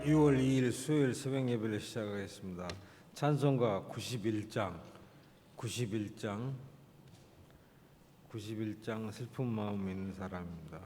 6월 2일 수요일 새벽 예배를 시작하겠습니다. 찬송가 91장 슬픈 마음 있는 사람입니다.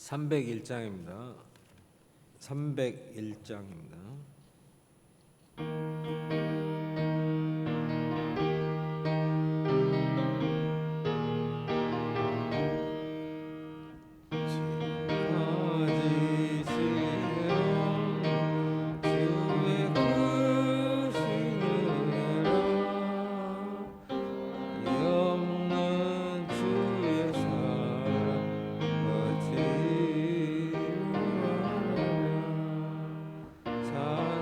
(301장입니다) 301장입니다. 사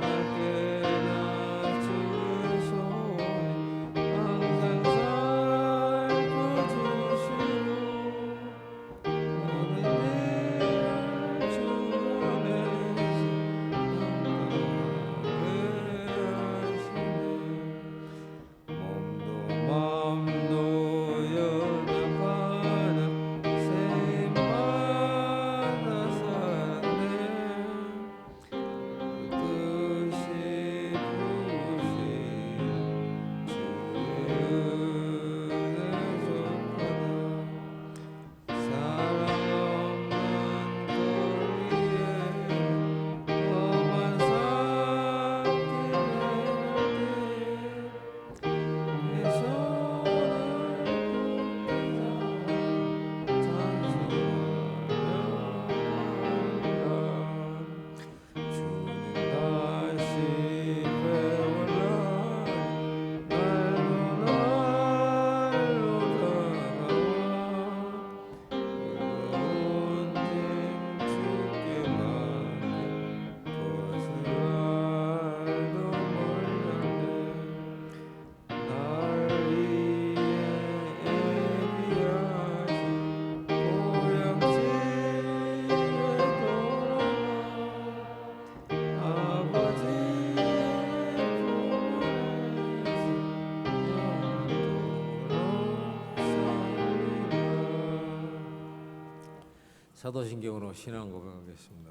사도신경으로 신앙 고백하겠습니다.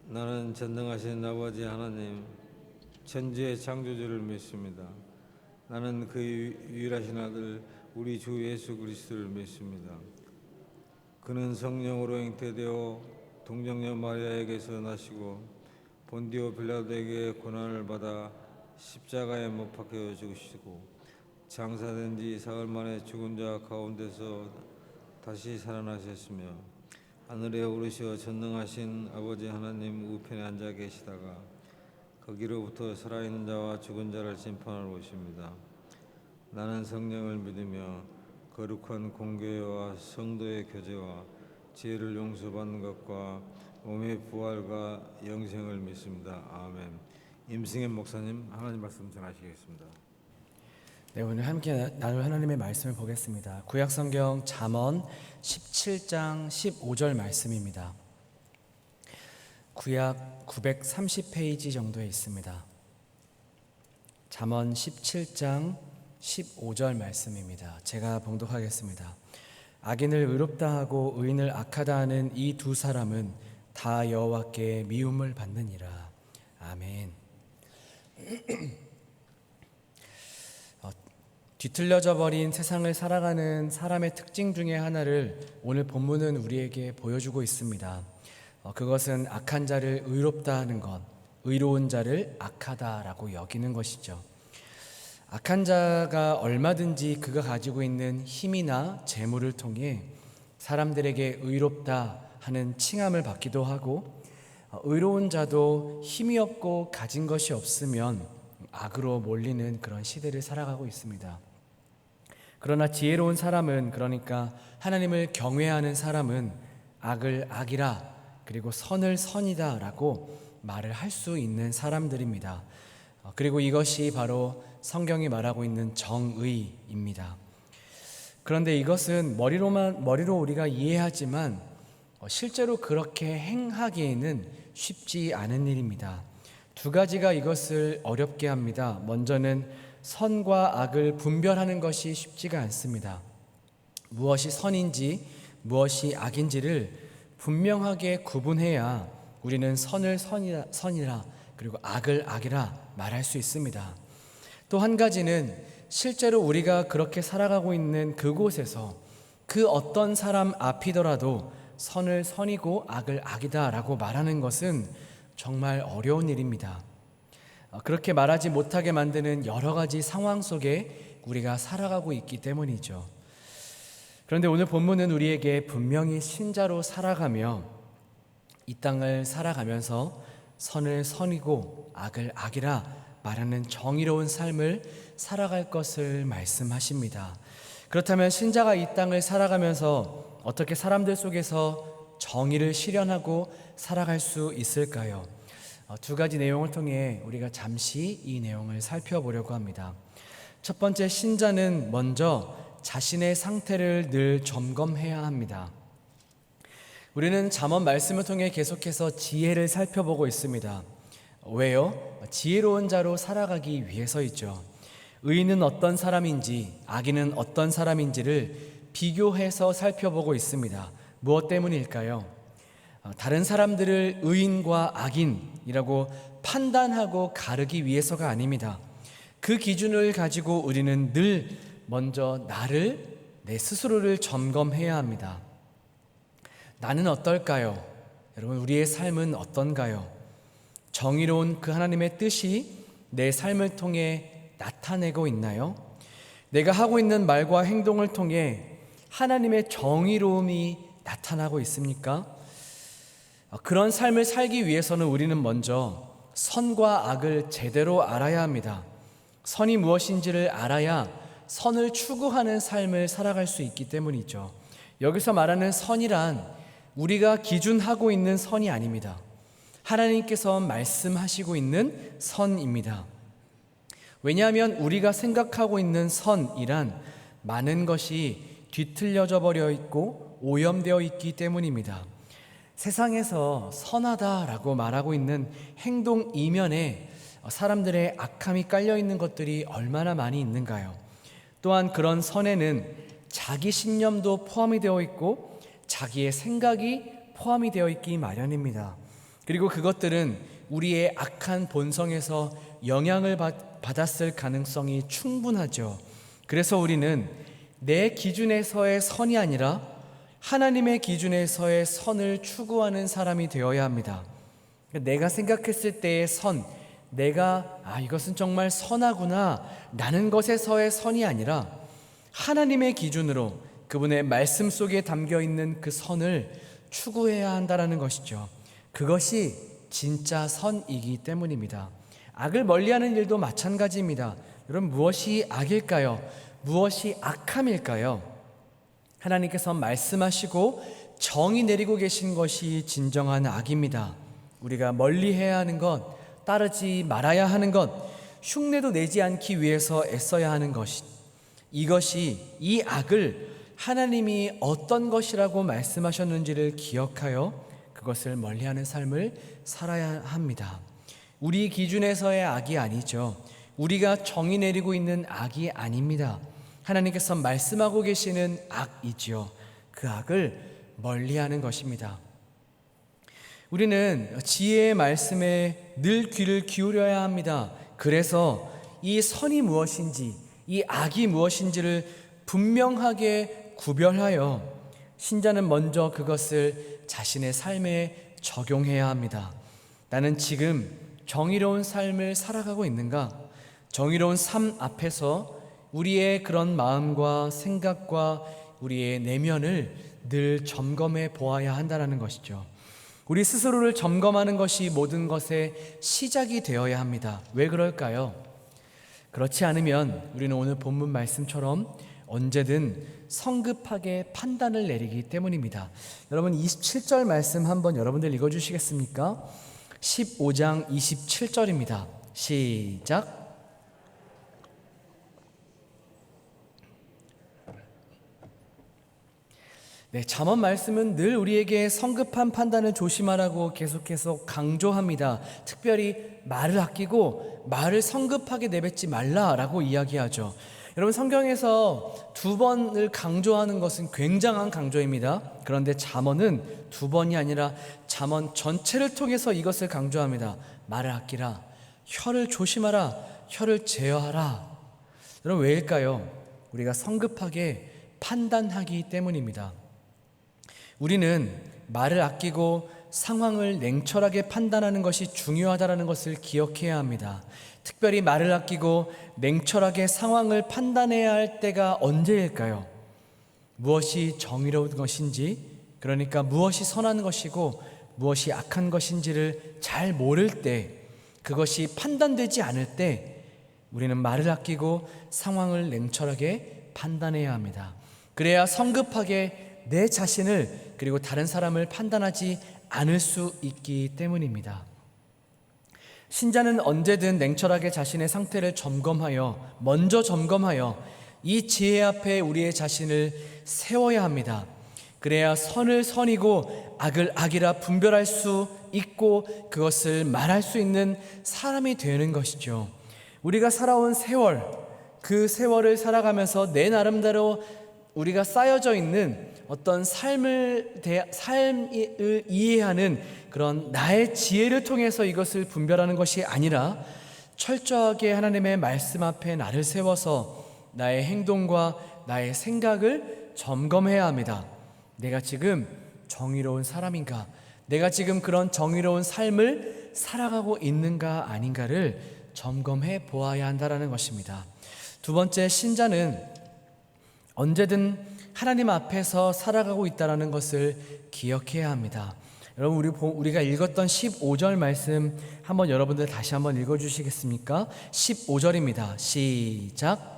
나는 전능하신 아버지 하나님, 천지의 창조주를 믿습니다. 나는 그 유일하신 아들 우리 주 예수 그리스도를 믿습니다. 그는 성령으로 잉태되어 동정녀 마리아에게서 나시고 본디오 빌라도에게 고난을 받아 십자가에 못 박혀 죽으시고 장사된 지 사흘 만에 죽은 자 가운데서 다시 살아나셨으며 하늘에 오르시어 전능하신 아버지 하나님 우편에 앉아 계시다가 거기로부터 살아있는 자와 죽은 자를 심판하러 오십니다. 나는 성령을 믿으며 거룩한 공교회와 성도의 교제와 지혜를 용서받는 것과 몸의 부활과 영생을 믿습니다. 아멘. 임승현 목사님 하나님 말씀 전하시겠습니다. 네, 오늘 함께 나눌 하나님의 말씀을 보겠습니다. 구약성경 잠언 17장 15절 말씀입니다. 구약 930페이지 정도에 있습니다. 잠언 17장 15절 말씀입니다. 제가 봉독하겠습니다. 악인을 의롭다 하고 의인을 악하다 하는 이 두 사람은 다 여호와께 미움을 받느니라. 아멘. 뒤틀려져 버린 세상을 살아가는 사람의 특징 중에 하나를 오늘 본문은 우리에게 보여주고 있습니다. 그것은 악한 자를 의롭다 하는 것, 의로운 자를 악하다라고 여기는 것이죠. 악한 자가 얼마든지 그가 가지고 있는 힘이나 재물을 통해 사람들에게 의롭다 하는 칭함을 받기도 하고, 의로운 자도 힘이 없고 가진 것이 없으면 악으로 몰리는 그런 시대를 살아가고 있습니다. 그러나 지혜로운 사람은, 그러니까 하나님을 경외하는 사람은 악을 악이라 그리고 선을 선이다 라고 말을 할 수 있는 사람들입니다. 그리고 이것이 바로 성경이 말하고 있는 정의입니다. 그런데 이것은 머리로 우리가 이해하지만 실제로 그렇게 행하기에는 쉽지 않은 일입니다. 두 가지가 이것을 어렵게 합니다. 먼저는 선과 악을 분별하는 것이 쉽지가 않습니다. 무엇이 선인지 무엇이 악인지를 분명하게 구분해야 우리는 선을 선이라 그리고 악을 악이라 말할 수 있습니다. 또 한 가지는 실제로 우리가 그렇게 살아가고 있는 그곳에서 그 어떤 사람 앞이더라도 선을 선이고 악을 악이다 라고 말하는 것은 정말 어려운 일입니다. 그렇게 말하지 못하게 만드는 여러 가지 상황 속에 우리가 살아가고 있기 때문이죠. 그런데 오늘 본문은 우리에게 분명히 신자로 살아가며 이 땅을 살아가면서 선을 선이고 악을 악이라 말하는 정의로운 삶을 살아갈 것을 말씀하십니다. 그렇다면 신자가 이 땅을 살아가면서 어떻게 사람들 속에서 정의를 실현하고 살아갈 수 있을까요? 두 가지 내용을 통해 우리가 잠시 이 내용을 살펴보려고 합니다. 첫 번째, 신자는 먼저 자신의 상태를 늘 점검해야 합니다. 우리는 잠언 말씀을 통해 계속해서 지혜를 살펴보고 있습니다. 왜요? 지혜로운 자로 살아가기 위해서이죠. 의인은 어떤 사람인지 악인은 어떤 사람인지를 비교해서 살펴보고 있습니다. 무엇 때문일까요? 다른 사람들을 의인과 악인이라고 판단하고 가르기 위해서가 아닙니다. 그 기준을 가지고 우리는 늘 먼저 내 스스로를 점검해야 합니다. 나는 어떨까요? 여러분, 우리의 삶은 어떤가요? 정의로운 그 하나님의 뜻이 내 삶을 통해 나타내고 있나요? 내가 하고 있는 말과 행동을 통해 하나님의 정의로움이 나타나고 있습니까? 그런 삶을 살기 위해서는 우리는 먼저 선과 악을 제대로 알아야 합니다. 선이 무엇인지를 알아야 선을 추구하는 삶을 살아갈 수 있기 때문이죠. 여기서 말하는 선이란 우리가 기준하고 있는 선이 아닙니다. 하나님께서 말씀하시고 있는 선입니다. 왜냐하면 우리가 생각하고 있는 선이란 많은 것이 뒤틀려져 버려 있고 오염되어 있기 때문입니다. 세상에서 선하다라고 말하고 있는 행동 이면에 사람들의 악함이 깔려 있는 것들이 얼마나 많이 있는가요? 또한 그런 선에는 자기 신념도 포함이 되어 있고 자기의 생각이 포함이 되어 있기 마련입니다. 그리고 그것들은 우리의 악한 본성에서 영향을 받았을 가능성이 충분하죠. 그래서 우리는 내 기준에서의 선이 아니라 하나님의 기준에서의 선을 추구하는 사람이 되어야 합니다. 내가 생각했을 때의 선, 내가 이것은 정말 선하구나 라는 것에서의 선이 아니라 하나님의 기준으로 그분의 말씀 속에 담겨 있는 그 선을 추구해야 한다는 것이죠. 그것이 진짜 선이기 때문입니다. 악을 멀리하는 일도 마찬가지입니다. 여러분, 무엇이 악일까요? 무엇이 악함일까요? 하나님께서 말씀하시고 정의 내리고 계신 것이 진정한 악입니다. 우리가 멀리해야 하는 것, 따르지 말아야 하는 것, 흉내도 내지 않기 위해서 애써야 하는 것, 이것이 이 악을 하나님이 어떤 것이라고 말씀하셨는지를 기억하여 그것을 멀리하는 삶을 살아야 합니다. 우리 기준에서의 악이 아니죠. 우리가 정의 내리고 있는 악이 아닙니다. 하나님께서 말씀하고 계시는 악이지요. 그 악을 멀리하는 것입니다. 우리는 지혜의 말씀에 늘 귀를 기울여야 합니다. 그래서 이 선이 무엇인지, 이 악이 무엇인지를 분명하게 구별하여 신자는 먼저 그것을 자신의 삶에 적용해야 합니다. 나는 지금 정의로운 삶을 살아가고 있는가? 정의로운 삶 앞에서 우리의 그런 마음과 생각과 우리의 내면을 늘 점검해 보아야 한다는 것이죠. 우리 스스로를 점검하는 것이 모든 것의 시작이 되어야 합니다. 왜 그럴까요? 그렇지 않으면 우리는 오늘 본문 말씀처럼 언제든 성급하게 판단을 내리기 때문입니다. 여러분, 27절 말씀 한번 여러분들 읽어주시겠습니까? 15장 27절입니다. 시작. 잠언 말씀은 늘 우리에게 성급한 판단을 조심하라고 계속해서 강조합니다. 특별히 말을 아끼고 말을 성급하게 내뱉지 말라라고 이야기하죠. 여러분, 성경에서 두 번을 강조하는 것은 굉장한 강조입니다. 그런데 잠언은 두 번이 아니라 잠언 전체를 통해서 이것을 강조합니다. 말을 아끼라, 혀를 조심하라, 혀를 제어하라. 여러분, 왜일까요? 우리가 성급하게 판단하기 때문입니다. 우리는 말을 아끼고 상황을 냉철하게 판단하는 것이 중요하다는 것을 기억해야 합니다. 특별히 말을 아끼고 냉철하게 상황을 판단해야 할 때가 언제일까요? 무엇이 정의로운 것인지, 그러니까 무엇이 선한 것이고 무엇이 악한 것인지를 잘 모를 때, 그것이 판단되지 않을 때 우리는 말을 아끼고 상황을 냉철하게 판단해야 합니다. 그래야 성급하게 내 자신을 그리고 다른 사람을 판단하지 않을 수 있기 때문입니다. 신자는 언제든 냉철하게 자신의 상태를 먼저 점검하여 이 지혜 앞에 우리의 자신을 세워야 합니다. 그래야 선을 선이고 악을 악이라 분별할 수 있고 그것을 말할 수 있는 사람이 되는 것이죠. 우리가 살아온 세월, 그 세월을 살아가면서 내 나름대로 우리가 쌓여져 있는 어떤 삶을 이해하는 그런 나의 지혜를 통해서 이것을 분별하는 것이 아니라 철저하게 하나님의 말씀 앞에 나를 세워서 나의 행동과 나의 생각을 점검해야 합니다. 내가 지금 정의로운 사람인가? 내가 지금 그런 정의로운 삶을 살아가고 있는가 아닌가를 점검해 보아야 한다는 것입니다. 두 번째, 신자는 언제든 하나님 앞에서 살아가고 있다는 것을 기억해야 합니다. 여러분, 우리가 읽었던 15절 말씀 한번 여러분들 다시 한번 읽어주시겠습니까? 15절입니다. 시작.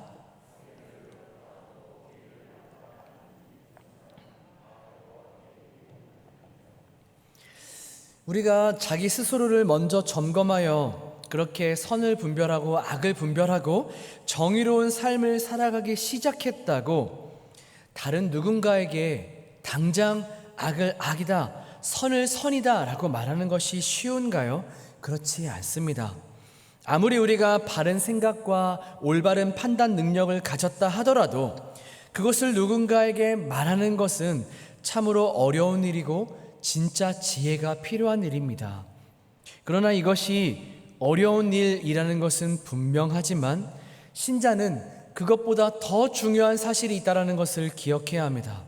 우리가 자기 스스로를 먼저 점검하여 그렇게 선을 분별하고 악을 분별하고 정의로운 삶을 살아가기 시작했다고 다른 누군가에게 당장 악을 악이다, 선을 선이다 라고 말하는 것이 쉬운가요? 그렇지 않습니다. 아무리 우리가 바른 생각과 올바른 판단 능력을 가졌다 하더라도 그것을 누군가에게 말하는 것은 참으로 어려운 일이고 진짜 지혜가 필요한 일입니다. 그러나 이것이 어려운 일이라는 것은 분명하지만 신자는 그것보다 더 중요한 사실이 있다는 것을 기억해야 합니다.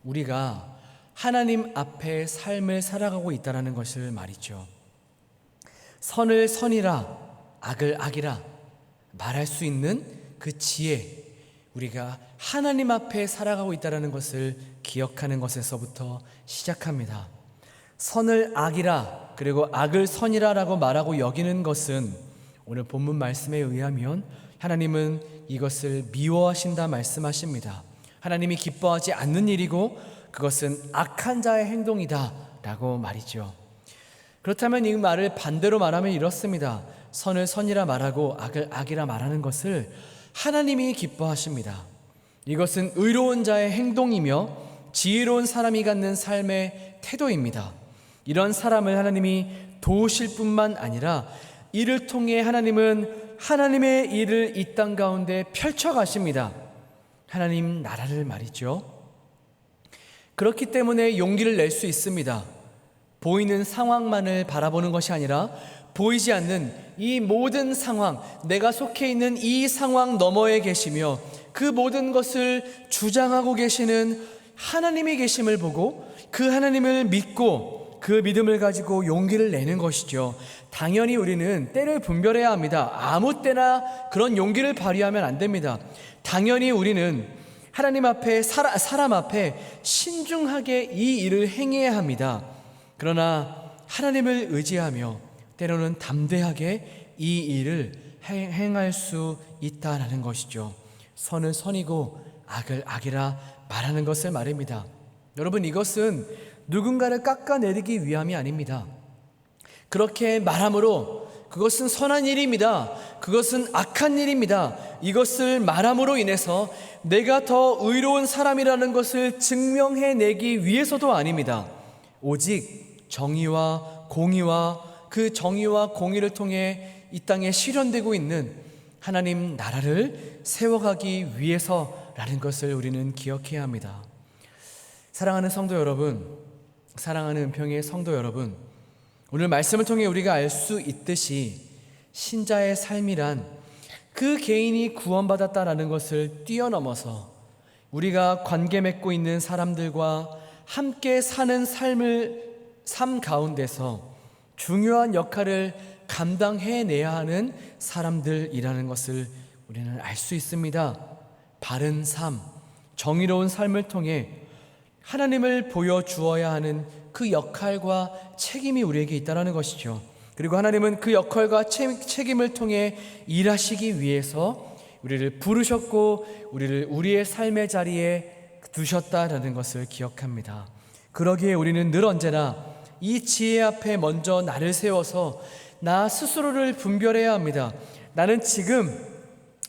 우리가 하나님 앞에 삶을 살아가고 있다는 것을 말이죠. 선을 선이라 악을 악이라 말할 수 있는 그 지혜, 우리가 하나님 앞에 살아가고 있다는 것을 기억하는 것에서부터 시작합니다. 선을 악이라 그리고 악을 선이라라고 말하고 여기는 것은 오늘 본문 말씀에 의하면 하나님은 이것을 미워하신다 말씀하십니다. 하나님이 기뻐하지 않는 일이고 그것은 악한 자의 행동이다 라고 말이죠. 그렇다면 이 말을 반대로 말하면 이렇습니다. 선을 선이라 말하고 악을 악이라 말하는 것을 하나님이 기뻐하십니다. 이것은 의로운 자의 행동이며 지혜로운 사람이 갖는 삶의 태도입니다. 이런 사람을 하나님이 도우실 뿐만 아니라 이를 통해 하나님은 하나님의 일을 이 땅 가운데 펼쳐 가십니다. 하나님 나라를 말이죠. 그렇기 때문에 용기를 낼 수 있습니다. 보이는 상황만을 바라보는 것이 아니라 보이지 않는 이 모든 상황, 내가 속해 있는 이 상황 너머에 계시며 그 모든 것을 주장하고 계시는 하나님이 계심을 보고 그 하나님을 믿고 그 믿음을 가지고 용기를 내는 것이죠. 당연히 우리는 때를 분별해야 합니다. 아무 때나 그런 용기를 발휘하면 안 됩니다. 당연히 우리는 하나님 앞에 사람 앞에 신중하게 이 일을 행해야 합니다. 그러나 하나님을 의지하며 때로는 담대하게 이 일을 행할 수 있다라는 것이죠. 선은 선이고 악을 악이라 말하는 것을 말입니다. 여러분, 이것은 누군가를 깎아내리기 위함이 아닙니다. 그렇게 말함으로 그것은 선한 일입니다. 그것은 악한 일입니다. 이것을 말함으로 인해서 내가 더 의로운 사람이라는 것을 증명해내기 위해서도 아닙니다. 오직 정의와 공의와 그 정의와 공의를 통해 이 땅에 실현되고 있는 하나님 나라를 세워가기 위해서라는 것을 우리는 기억해야 합니다. 사랑하는 성도 여러분, 사랑하는 은평의 성도 여러분, 오늘 말씀을 통해 우리가 알 수 있듯이 신자의 삶이란 그 개인이 구원받았다라는 것을 뛰어넘어서 우리가 관계 맺고 있는 사람들과 함께 사는 삶 가운데서 중요한 역할을 감당해내야 하는 사람들이라는 것을 우리는 알 수 있습니다. 바른 삶, 정의로운 삶을 통해 하나님을 보여주어야 하는 그 역할과 책임이 우리에게 있다는 것이죠. 그리고 하나님은 그 역할과 책임을 통해 일하시기 위해서 우리를 부르셨고 우리를 우리의 삶의 자리에 두셨다라는 것을 기억합니다. 그러기에 우리는 늘 언제나 이 지혜 앞에 먼저 나를 세워서 나 스스로를 분별해야 합니다. 나는 지금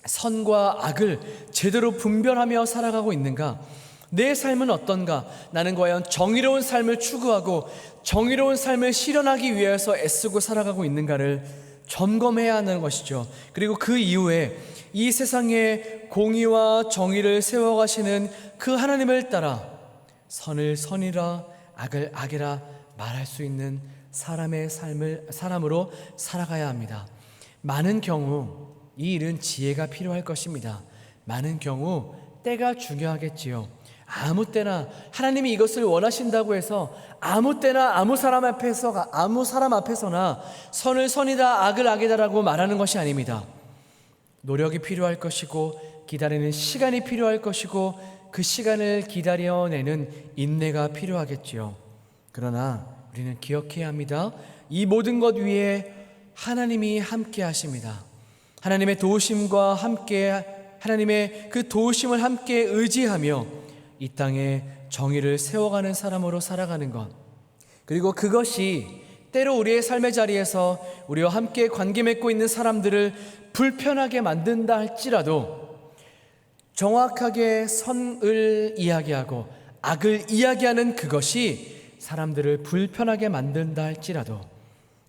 선과 악을 제대로 분별하며 살아가고 있는가? 내 삶은 어떤가? 나는 과연 정의로운 삶을 추구하고 정의로운 삶을 실현하기 위해서 애쓰고 살아가고 있는가를 점검해야 하는 것이죠. 그리고 그 이후에 이 세상에 공의와 정의를 세워가시는 그 하나님을 따라 선을 선이라 악을 악이라 말할 수 있는 사람으로 살아가야 합니다. 많은 경우 이 일은 지혜가 필요할 것입니다. 많은 경우 때가 중요하겠지요. 아무 때나 하나님이 이것을 원하신다고 해서 아무 때나 아무 사람 앞에서나 선을 선이다 악을 악이다라고 말하는 것이 아닙니다. 노력이 필요할 것이고 기다리는 시간이 필요할 것이고 그 시간을 기다려내는 인내가 필요하겠지요. 그러나 우리는 기억해야 합니다. 이 모든 것 위에 하나님이 함께 하십니다. 하나님의 도우심과 함께 하나님의 그 도우심을 함께 의지하며 이 땅에 정의를 세워가는 사람으로 살아가는 것, 그리고 그것이 때로 우리의 삶의 자리에서 우리와 함께 관계 맺고 있는 사람들을 불편하게 만든다 할지라도 정확하게 선을 이야기하고 악을 이야기하는 그것이 사람들을 불편하게 만든다 할지라도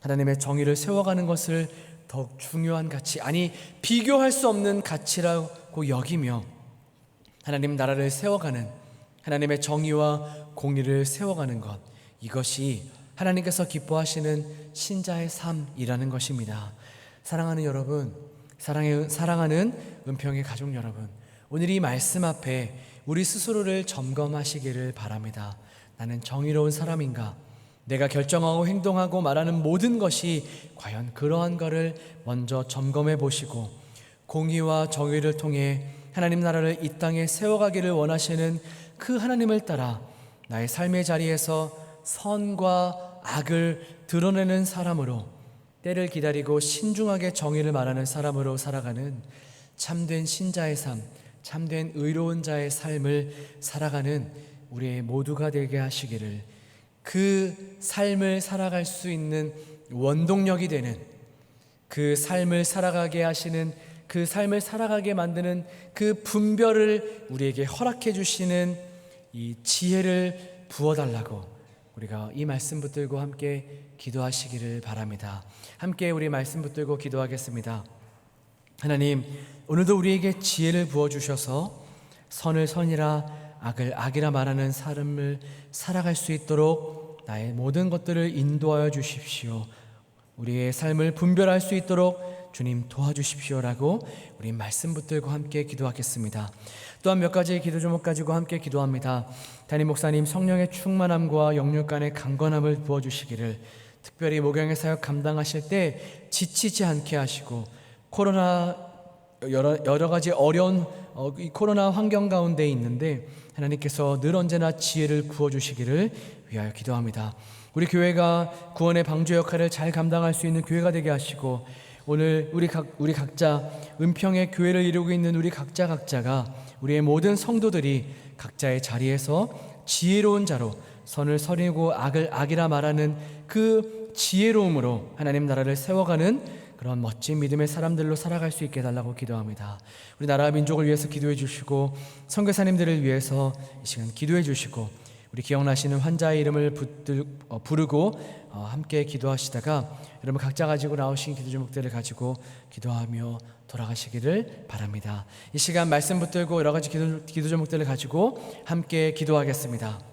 하나님의 정의를 세워가는 것을 더욱 중요한 가치, 아니 비교할 수 없는 가치라고 여기며 하나님 나라를 세워가는 하나님의 정의와 공의를 세워가는 것, 이것이 하나님께서 기뻐하시는 신자의 삶이라는 것입니다. 사랑하는 여러분, 사랑하는 은평의 가족 여러분, 오늘 이 말씀 앞에 우리 스스로를 점검하시기를 바랍니다. 나는 정의로운 사람인가? 내가 결정하고 행동하고 말하는 모든 것이 과연 그러한 것을 먼저 점검해 보시고, 공의와 정의를 통해 하나님 나라를 이 땅에 세워가기를 원하시는 그 하나님을 따라 나의 삶의 자리에서 선과 악을 드러내는 사람으로, 때를 기다리고 신중하게 정의를 말하는 사람으로 살아가는 참된 신자의 삶, 참된 의로운 자의 삶을 살아가는 우리 모두가 되게 하시기를, 그 삶을 살아갈 수 있는 원동력이 되는, 그 삶을 살아가게 하시는, 그 삶을 살아가게 만드는 그 분별을 우리에게 허락해 주시는 이 지혜를 부어달라고 우리가 이 말씀 붙들고 함께 기도하시기를 바랍니다. 함께 우리 말씀 붙들고 기도하겠습니다. 하나님, 오늘도 우리에게 지혜를 부어주셔서 선을 선이라 악을 악이라 말하는 삶을 살아갈 수 있도록 나의 모든 것들을 인도하여 주십시오. 우리의 삶을 분별할 수 있도록 주님 도와주십시오라고 우리 말씀 붙들고 함께 기도하겠습니다. 또한 몇 가지 기도 제목 가지고 함께 기도합니다. 담임 목사님 성령의 충만함과 영육 간의 강건함을 부어주시기를, 특별히 목양의 사역 감당하실 때 지치지 않게 하시고, 여러 가지 어려운 이 코로나 환경 가운데 있는데 하나님께서 늘 언제나 지혜를 부어주시기를 위하여 기도합니다. 우리 교회가 구원의 방주 역할을 잘 감당할 수 있는 교회가 되게 하시고, 오늘 우리 각자 은평의 교회를 이루고 있는 우리 각자가, 우리의 모든 성도들이 각자의 자리에서 지혜로운 자로 선을 선이고 악을 악이라 말하는 그 지혜로움으로 하나님 나라를 세워가는 그런 멋진 믿음의 사람들로 살아갈 수 있게 해달라고 기도합니다. 우리 나라와 민족을 위해서 기도해 주시고, 선교사님들을 위해서 이 시간 기도해 주시고, 우리 기억나시는 환자의 이름을 부르고 함께 기도하시다가 여러분 각자 가지고 나오신 기도 제목들을 가지고 기도하며 돌아가시기를 바랍니다. 이 시간 말씀 붙들고 여러 가지 기도 제목들을 가지고 함께 기도하겠습니다.